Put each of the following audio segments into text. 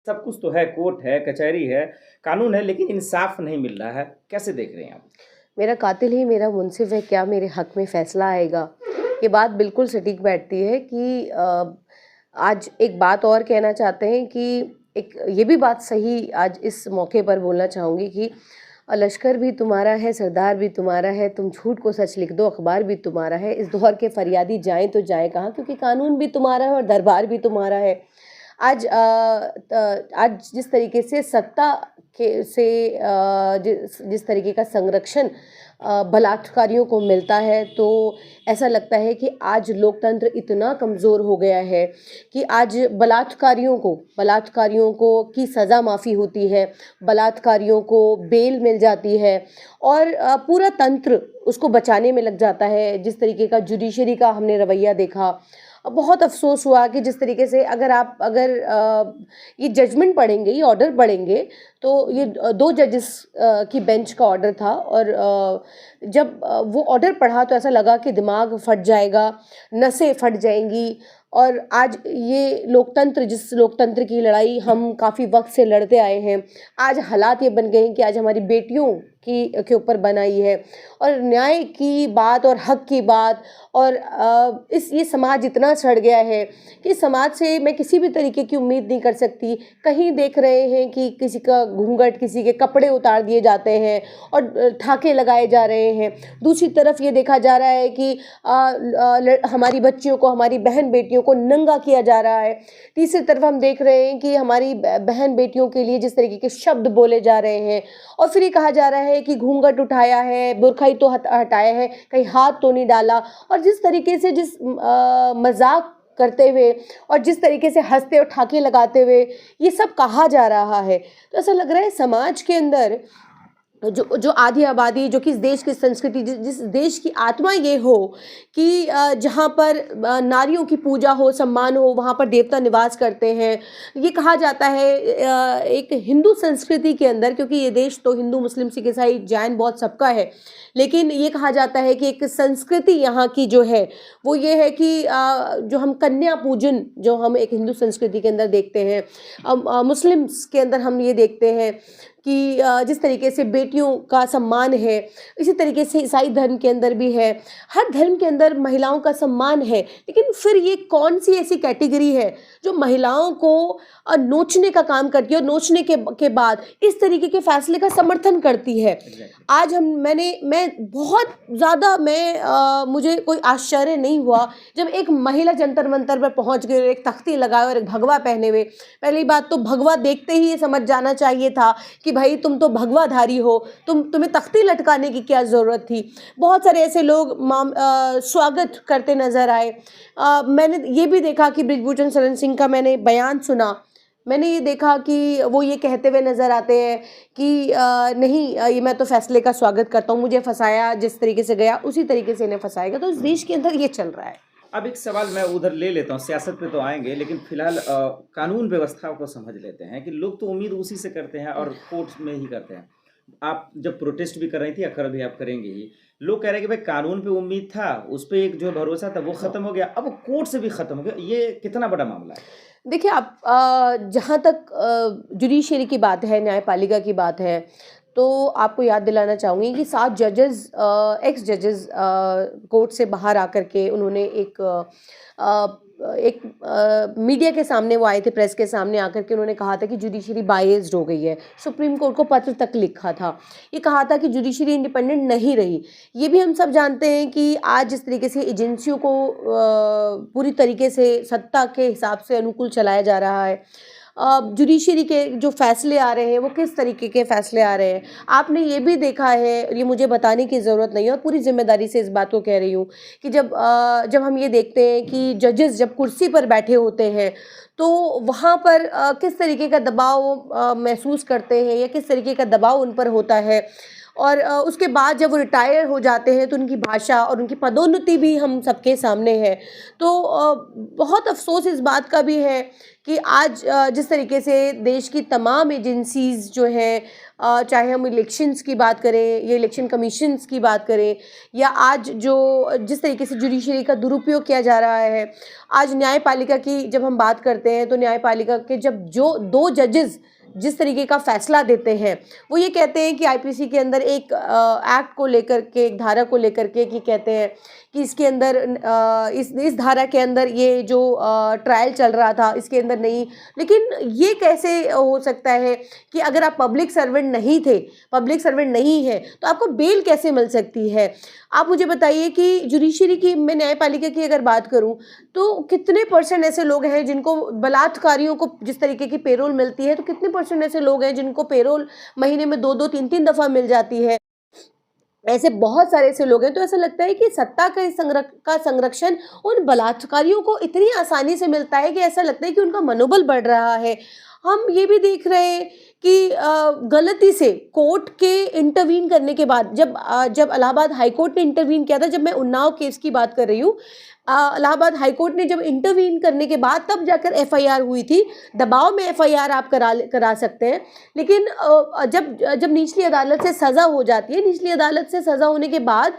सब कुछ तो है, कोर्ट है, कचहरी है, कानून है, लेकिन इंसाफ नहीं मिल रहा है। कैसे देख रहे हैं आप? मेरा कातिल ही मेरा मुंसिफ है, क्या मेरे हक में फैसला आएगा? ये बात बिल्कुल सटीक बैठती है कि आज एक बात और कहना चाहते हैं कि एक ये भी बात सही आज इस मौके पर बोलना चाहूँगी कि लश्कर भी तुम्हारा है, सरदार भी तुम्हारा है, तुम झूठ को सच लिख दो, अखबार भी तुम्हारा है। इस दौर के फरियादी जाएं तो जाएं कहाँ, क्योंकि कानून भी तुम्हारा है और दरबार भी तुम्हारा है। आज जिस तरीके से सत्ता के से जिस तरीके का संरक्षण बलात्कारियों को मिलता है, तो ऐसा लगता है कि आज लोकतंत्र इतना कमज़ोर हो गया है कि आज बलात्कारियों को की सज़ा माफ़ी होती है, बलात्कारियों को बेल मिल जाती है और पूरा तंत्र उसको बचाने में लग जाता है। जिस तरीके का जुडिशरी का हमने रवैया देखा, बहुत अफसोस हुआ कि जिस तरीके से अगर ये जजमेंट पढ़ेंगे, ये ऑर्डर पढ़ेंगे, तो ये 2 जजेस की बेंच का ऑर्डर था और जब वो ऑर्डर पढ़ा तो ऐसा लगा कि दिमाग फट जाएगा, नसें फट जाएंगी। और आज ये जिस लोकतंत्र की लड़ाई हम काफ़ी वक्त से लड़ते आए हैं, आज हालात ये बन गए हैं कि आज हमारी बेटियों के ऊपर बनाई है और न्याय की बात और हक की बात और ये समाज इतना सड़ गया है कि समाज से मैं किसी भी तरीके की उम्मीद नहीं कर सकती। कहीं देख रहे हैं कि किसी का घूंघट, किसी के कपड़े उतार दिए जाते हैं और ठाके लगाए जा रहे हैं। दूसरी तरफ ये देखा जा रहा है कि हमारी बच्चियों को, हमारी बहन बेटियों को नंगा किया जा रहा है। तीसरी तरफ हम देख रहे हैं कि हमारी बहन बेटियों के लिए जिस तरीके के शब्द बोले जा रहे हैं और फिर ये कहा जा रहा है कि घूंघट उठाया है, बुर्का ही तो हटाया है, कहीं हाथ तो नहीं डाला। और जिस तरीके से मजाक करते हुए और जिस तरीके से हंसते और ठाके लगाते हुए ये सब कहा जा रहा है, तो ऐसा लग रहा है समाज के अंदर जो आधी आबादी, जो कि इस देश की संस्कृति, जिस देश की आत्मा ये हो कि जहाँ पर नारियों की पूजा हो, सम्मान हो, वहाँ पर देवता निवास करते हैं। ये कहा जाता है एक हिंदू संस्कृति के अंदर, क्योंकि ये देश तो हिंदू, मुस्लिम, सिख, ईसाई, जैन बहुत सबका है, लेकिन ये कहा जाता है कि एक संस्कृति यहाँ की जो है वो ये है कि जो हम कन्या पूजन जो हम एक हिंदू संस्कृति के अंदर देखते हैं, मुस्लिम्स के अंदर हम ये देखते हैं कि जिस तरीके से बेटियों का सम्मान है, इसी तरीके से ईसाई धर्म के अंदर भी है। हर धर्म के अंदर महिलाओं का सम्मान है, लेकिन फिर ये कौन सी ऐसी कैटेगरी है जो महिलाओं को नोचने का काम करती है और नोचने के बाद इस तरीके के फैसले का समर्थन करती है। आज मैं बहुत ज़्यादा मुझे कोई आश्चर्य नहीं हुआ जब एक महिला जंतर मंतर पर पहुंच गई, एक तख्ती लगाए और एक भगवा पहने हुए। पहली बात तो भगवा देखते ही ये समझ जाना चाहिए था कि भाई तुम तो भगवाधारी हो, तुम्हें तख्ती लटकाने की क्या ज़रूरत थी। बहुत सारे ऐसे लोग स्वागत करते नज़र आए। मैंने ये भी देखा कि बृजभूषण शरण सिंह का मैंने बयान सुना, मैंने ये देखा कि वो ये कहते हुए नज़र आते हैं कि नहीं, ये मैं तो फैसले का स्वागत करता हूँ, मुझे फंसाया जिस तरीके से गया उसी तरीके से इन्हें फंसाएगा। तो इस देश के अंदर ये चल रहा है। अब एक सवाल मैं उधर ले लेता हूँ, सियासत पे तो आएंगे, लेकिन फिलहाल कानून व्यवस्था को समझ लेते हैं कि लोग तो उम्मीद उसी से करते हैं और कोर्ट में ही करते हैं। आप जब प्रोटेस्ट भी कर रही थी, अखर भी आप करेंगे ही, लोग कह रहे हैं कि भाई कानून पे उम्मीद था, उस पर एक जो भरोसा था वो खत्म हो गया, अब कोर्ट से भी खत्म हो गया। ये कितना बड़ा मामला है? देखिए, आप जहाँ तक जुडिशरी की बात है, न्यायपालिका की बात है, तो आपको याद दिलाना चाहूँगी कि 7 जजेस, एक्स जजेस कोर्ट से बाहर आकर के उन्होंने एक मीडिया के सामने वो आए थे, प्रेस के सामने आकर के उन्होंने कहा था कि जुडिशरी बायस्ड हो गई है। सुप्रीम कोर्ट को पत्र तक लिखा था, ये कहा था कि जुडिशरी इंडिपेंडेंट नहीं रही। ये भी हम सब जानते हैं कि आज जिस तरीके से एजेंसियों को पूरी तरीके से सत्ता के हिसाब से अनुकूल चलाया जा रहा है, जुडिशरी के जो फैसले आ रहे हैं वो किस तरीके के फैसले आ रहे हैं, आपने ये भी देखा है। ये मुझे बताने की ज़रूरत नहीं है और पूरी जिम्मेदारी से इस बात को कह रही हूँ कि जब हम ये देखते हैं कि जजेस जब कुर्सी पर बैठे होते हैं तो वहाँ पर किस तरीके का दबाव महसूस करते हैं या किस तरीके का दबाव उन पर होता है। और उसके बाद जब वो रिटायर हो जाते हैं तो उनकी भाषा और उनकी पदोन्नति भी हम सबके सामने है। तो बहुत अफ़सोस इस बात का भी है कि आज जिस तरीके से देश की तमाम एजेंसीज़ जो हैं, चाहे हम इलेक्शंस की बात करें या इलेक्शन कमीशंस की बात करें, या आज जो जिस तरीके से जुडिशरी का दुरुपयोग किया जा रहा है। आज न्यायपालिका की जब हम बात करते हैं तो न्यायपालिका के जब जो 2 जजेस जिस तरीके का फैसला देते हैं, वो ये कहते हैं कि आईपीसी के अंदर एक एक्ट को लेकर के, एक धारा को लेकर के, कि कहते हैं कि इसके अंदर इस धारा के अंदर ये जो ट्रायल चल रहा था इसके अंदर नहीं। लेकिन ये कैसे हो सकता है कि अगर आप पब्लिक सर्वेंट नहीं थे, पब्लिक सर्वेंट नहीं है, तो आपको बेल कैसे मिल सकती है? आप मुझे बताइए कि जुडिशरी की, मैं न्यायपालिका की अगर बात करूं, तो कितने % ऐसे लोग हैं जिनको, बलात्कारियों को जिस तरीके की पेरोल मिलती है, तो कितने % ऐसे लोग हैं जिनको पेरोल महीने में 2-2, 3-3 दफ़ा मिल जाती है? ऐसे बहुत सारे ऐसे लोग हैं। तो ऐसा लगता है कि सत्ता का संरक्षण उन बलात्कारियों को इतनी आसानी से मिलता है कि ऐसा लगता है कि उनका मनोबल बढ़ रहा है। हम ये भी देख रहे हैं कि गलती से कोर्ट के इंटरवीन करने के बाद, जब इलाहाबाद हाई कोर्ट ने इंटरवीन किया था, जब मैं उन्नाव केस की बात कर रही हूँ, इलाहाबाद हाई कोर्ट ने जब इंटरवीन करने के बाद तब जाकर एफआईआर हुई थी। दबाव में एफआईआर आप करा सकते हैं, लेकिन जब निचली अदालत से सज़ा हो जाती है, निचली अदालत से सज़ा होने के बाद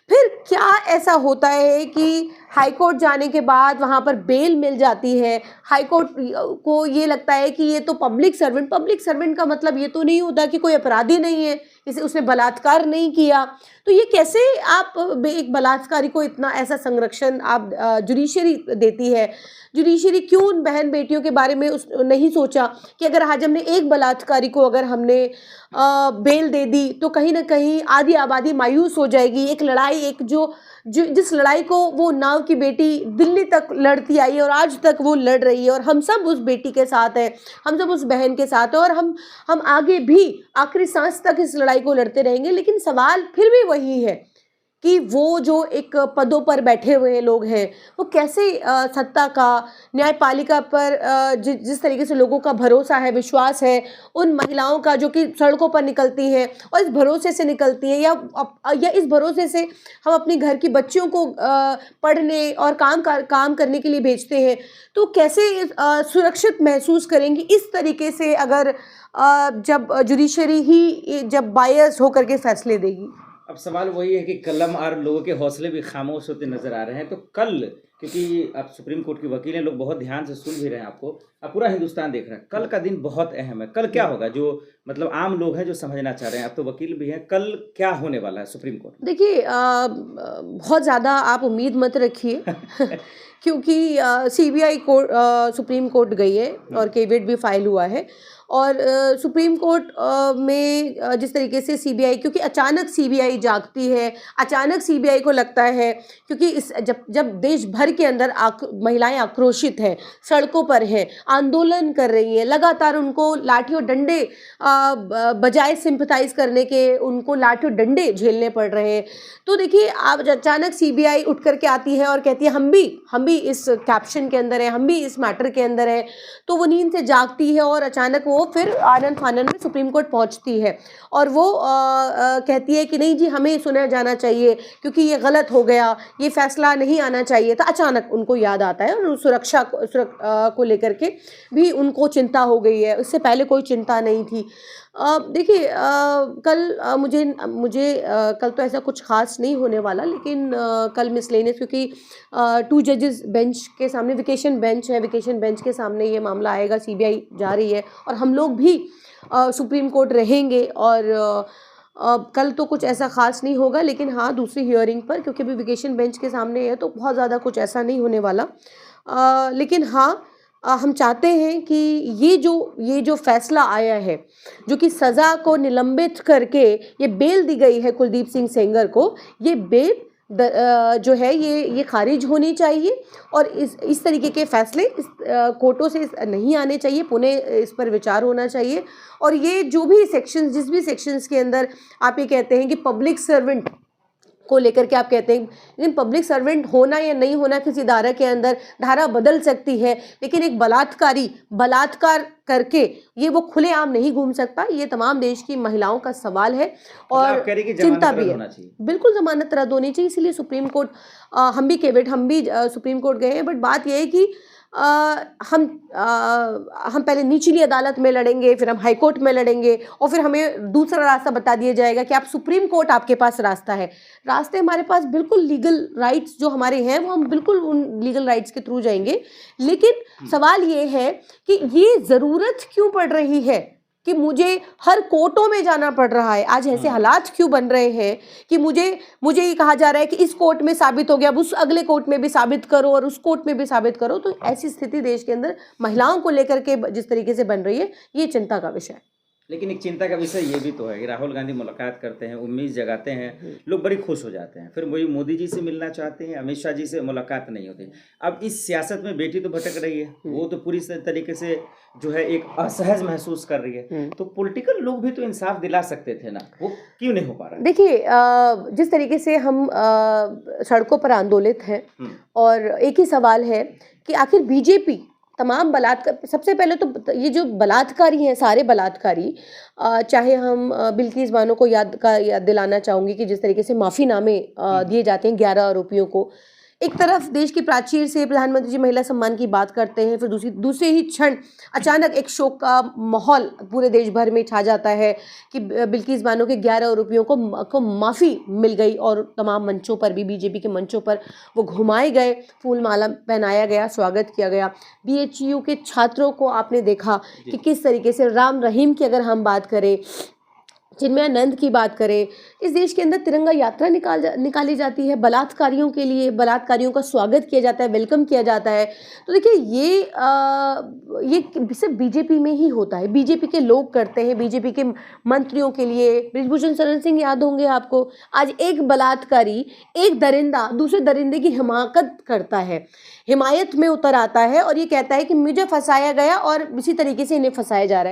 फिर क्या ऐसा होता है कि हाई कोर्ट जाने के बाद वहाँ पर बेल मिल जाती है। हाई कोर्ट को ये लगता है कि ये तो पब्लिक सर्वेंट का मतलब ये तो नहीं होता कि कोई अपराधी नहीं है, इसे उसने बलात्कार नहीं किया। तो ये कैसे आप एक बलात्कारी को इतना ऐसा संरक्षण आप जुडिशरी देती है? जुडिशरी क्यों उन बहन बेटियों के बारे में नहीं सोचा कि अगर आज हमने एक बलात्कारी को अगर हमने बेल दे दी तो कहीं ना कहीं आधी आबादी मायूस हो जाएगी। एक लड़ाई, जिस लड़ाई को वो उन्नाव की बेटी दिल्ली तक लड़ती आई है और आज तक वो लड़ रही है, और हम सब उस बेटी के साथ हैं, हम सब उस बहन के साथ हैं, और हम आगे भी आखिरी सांस तक इस लड़ाई को लड़ते रहेंगे। लेकिन सवाल फिर भी वही है कि वो जो एक पदों पर बैठे हुए लोग हैं, वो कैसे सत्ता का, न्यायपालिका पर जिस तरीके से लोगों का भरोसा है, विश्वास है, उन महिलाओं का जो कि सड़कों पर निकलती हैं और इस भरोसे से निकलती हैं, या इस भरोसे से हम अपनी घर की बच्चियों को पढ़ने और काम करने के लिए भेजते हैं, तो कैसे सुरक्षित महसूस करेंगी इस तरीके से अगर जब जुडिशरी ही जब बायस होकर के फैसले देगी? अब सवाल वही है कि कलम और लोगों के हौसले भी खामोश होते नजर आ रहे हैं। तो कल, क्योंकि आप सुप्रीम कोर्ट की वकील हैं, लोग बहुत ध्यान से सुन भी रहे हैं आपको, अब पूरा हिंदुस्तान देख रहा है, कल का दिन बहुत अहम है। कल क्या होगा, जो मतलब आम लोग हैं जो समझना चाह रहे हैं, आप तो वकील भी हैं, कल क्या होने वाला है सुप्रीम कोर्ट में? देखिए, बहुत ज़्यादा आप उम्मीद मत रखिए क्योंकि सीबीआई कोर्ट सुप्रीम कोर्ट गई है और केविट भी फाइल हुआ है, और सुप्रीम कोर्ट में जिस तरीके से सीबीआई, क्योंकि अचानक सीबीआई जागती है, अचानक सीबीआई को लगता है, क्योंकि जब देश भर के अंदर महिलाएं आक्रोशित हैं, सड़कों पर हैं, आंदोलन कर रही हैं, लगातार उनको लाठी और डंडे बजाय सिंपथाइज करने के उनको लाठी और डंडे झेलने पड़ रहे हैं। तो देखिए, आप अचानक सीबीआई उठ करके आती है और कहती है हम भी इस कैप्शन के अंदर है, हम भी इस मैटर के अंदर है, तो वो नींद से जागती है और अचानक वो फिर आनन फानन में सुप्रीम कोर्ट पहुंचती है और वो कहती है कि नहीं जी, हमें सुना जाना चाहिए क्योंकि ये गलत हो गया, ये फैसला नहीं आना चाहिए था। अचानक उनको याद आता है और सुरक्षा को लेकर के भी उनको चिंता हो गई है, इससे पहले कोई चिंता नहीं थी। देखिए, कल मुझे कल तो ऐसा कुछ खास नहीं होने वाला, लेकिन कल मिसलेनियस, क्योंकि 2 जजेस बेंच के सामने, वेकेशन बेंच के सामने ये मामला आएगा, सीबीआई जा रही है और हम लोग भी सुप्रीम कोर्ट रहेंगे, और कल तो कुछ ऐसा ख़ास नहीं होगा। लेकिन हाँ, दूसरी हियरिंग पर, क्योंकि अभी वेकेशन बेंच के सामने है, तो बहुत ज़्यादा कुछ ऐसा नहीं होने वाला। लेकिन हाँ, हम चाहते हैं कि ये जो फैसला आया है, जो कि सज़ा को निलंबित करके ये बेल दी गई है कुलदीप सिंह सेंगर को, ये बेल जो है ये खारिज होनी चाहिए, और इस तरीके के फैसले इस कोर्टों से नहीं आने चाहिए, पुनः इस पर विचार होना चाहिए। और ये जो भी सेक्शंस, जिस भी सेक्शंस के अंदर आप ये कहते हैं कि पब्लिक सर्वेंट को लेकर के आप कहते हैं, लेकिन पब्लिक सर्वेंट होना या नहीं होना किसी धारा के अंदर धारा बदल सकती है, लेकिन एक बलात्कारी बलात्कार करके ये वो खुलेआम नहीं घूम सकता। ये तमाम देश की महिलाओं का सवाल है और आप कह रही कि चिंता जमानत भी रद्द है। होना चाहिए। बिल्कुल जमानत रद्द होनी चाहिए, इसलिए सुप्रीम कोर्ट हम भी सुप्रीम कोर्ट गए हैं, बट बात यह है कि हम पहले निचली अदालत में लड़ेंगे, फिर हम हाई कोर्ट में लड़ेंगे और फिर हमें दूसरा रास्ता बता दिया जाएगा कि आप सुप्रीम कोर्ट आपके पास रास्ता है। रास्ते हमारे पास बिल्कुल लीगल राइट्स जो हमारे हैं वो हम बिल्कुल उन लीगल राइट्स के थ्रू जाएंगे, लेकिन सवाल ये है कि ये ज़रूरत क्यों पड़ रही है कि मुझे हर कोर्टों में जाना पड़ रहा है। आज ऐसे हालात क्यों बन रहे हैं कि मुझे ये कहा जा रहा है कि इस कोर्ट में साबित हो गया, अब उस अगले कोर्ट में भी साबित करो और उस कोर्ट में भी साबित करो। तो ऐसी स्थिति देश के अंदर महिलाओं को लेकर के जिस तरीके से बन रही है, ये चिंता का विषय है। लेकिन एक चिंता का विषय ये भी तो है कि राहुल गांधी मुलाकात करते हैं, उम्मीद जगाते हैं, लोग बड़ी खुश हो जाते हैं, फिर वही मोदी जी से मिलना चाहते हैं, अमित शाह जी से मुलाकात नहीं होती। अब इस सियासत में बेटी तो भटक रही है, वो तो पूरी तरीके से जो है एक असहज महसूस कर रही है, तो पॉलिटिकल लोग भी तो इंसाफ दिला सकते थे ना, वो क्यों नहीं हो पा रहा है? देखिए, जिस तरीके से हम सड़कों पर आंदोलित हैं और एक ही सवाल है कि आखिर बीजेपी तमाम बलात्कार, सबसे पहले तो ये जो बलात्कारी हैं, सारे बलात्कारी, चाहे हम बिल्किस बानो को याद दिलाना चाहूँगी कि जिस तरीके से माफ़ीनामे दिए जाते हैं 11 आरोपियों को। एक तरफ देश की प्राचीर से प्रधानमंत्री जी महिला सम्मान की बात करते हैं, फिर दूसरे ही क्षण अचानक एक शोक का माहौल पूरे देश भर में छा जाता है कि बिल्किस बानो के 11 आरोपियों को माफ़ी मिल गई और तमाम मंचों पर भी, बीजेपी के मंचों पर वो घुमाए गए, फूल माला पहनाया गया, स्वागत किया गया। बीएचयू के छात्रों को आपने देखा कि किस तरीके से, राम रहीम की अगर हम बात करें, चिन्मयानंद की बात करें, इस देश के अंदर तिरंगा यात्रा निकाली जाती है, बलात्कारियों के लिए बलात्कारियों का स्वागत किया जाता है, वेलकम किया जाता है। तो देखिए ये सिर्फ बीजेपी में ही होता है, बीजेपी के लोग करते हैं, बीजेपी के मंत्रियों के लिए। बृजभूषण शरण सिंह याद होंगे आपको, आज एक बलात्कारी, एक दरिंदा दूसरे दरिंदे की हिमाकत करता है, हिमायत में उतर आता है और ये कहता है कि मुझे फंसाया गया और इसी तरीके से इन्हें फंसाया जा रहा है।